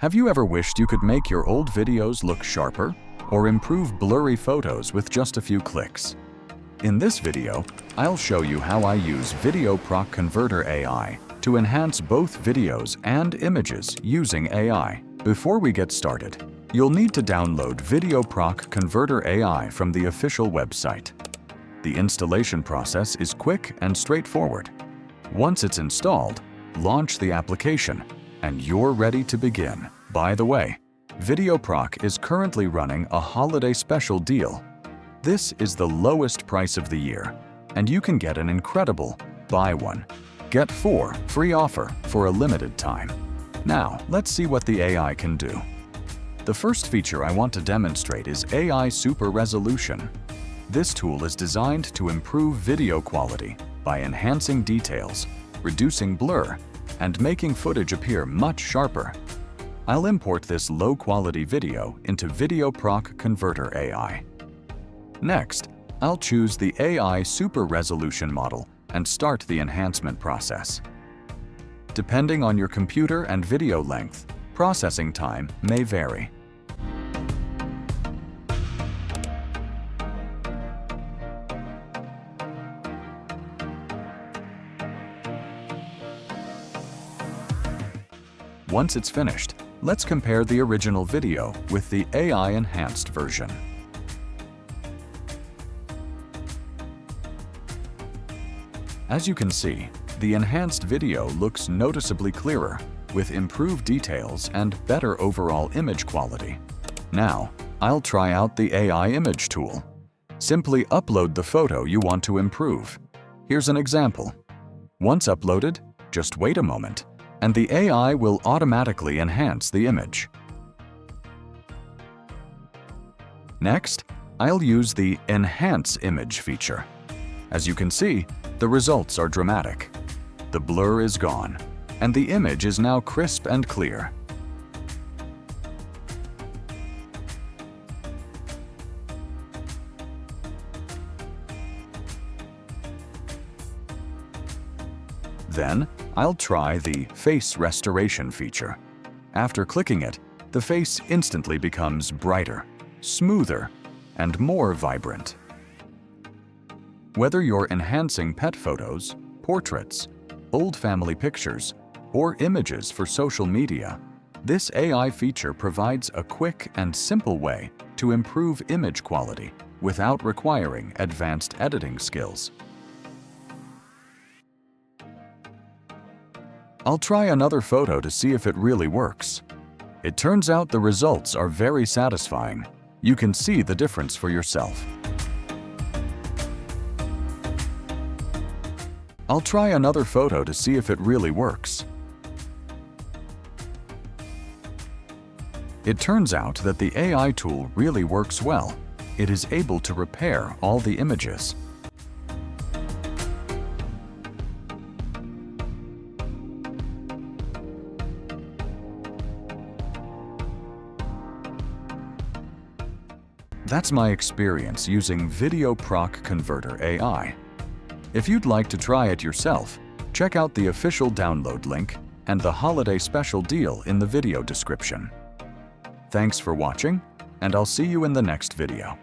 Have you ever wished you could make your old videos look sharper or improve blurry photos with just a few clicks? In this video, I'll show you how I use VideoProc Converter AI to enhance both videos and images using AI. Before we get started, you'll need to download VideoProc Converter AI from the official website. The installation process is quick and straightforward. Once it's installed, launch the application, and you're ready to begin. By the way, VideoProc is currently running a holiday special deal. This is the lowest price of the year, and you can get an incredible buy one, get four free offer for a limited time. Now, let's see what the AI can do. The first feature I want to demonstrate is AI Super Resolution. This tool is designed to improve video quality by enhancing details, reducing blur, and making footage appear much sharper. I'll import this low-quality video into VideoProc Converter AI. Next, I'll choose the AI Super Resolution model and start the enhancement process. Depending on your computer and video length, processing time may vary. Once it's finished, let's compare the original video with the AI-enhanced version. As you can see, the enhanced video looks noticeably clearer, with improved details and better overall image quality. Now, I'll try out the AI image tool. Simply upload the photo you want to improve. Here's an example. Once uploaded, just wait a moment, and the AI will automatically enhance the image. Next, I'll use the Enhance Image feature. As you can see, the results are dramatic. The blur is gone, and the image is now crisp and clear. Then, I'll try the Face Restoration feature. After clicking it, the face instantly becomes brighter, smoother, and more vibrant. Whether you're enhancing pet photos, portraits, old family pictures, or images for social media, this AI feature provides a quick and simple way to improve image quality without requiring advanced editing skills. I'll try another photo to see if it really works. It turns out the results are very satisfying. You can see the difference for yourself. I'll try another photo to see if it really works. It turns out that the AI tool really works well. It is able to repair all the images. That's my experience using VideoProc Converter AI. If you'd like to try it yourself, check out the official download link and the holiday special deal in the video description. Thanks for watching, and I'll see you in the next video.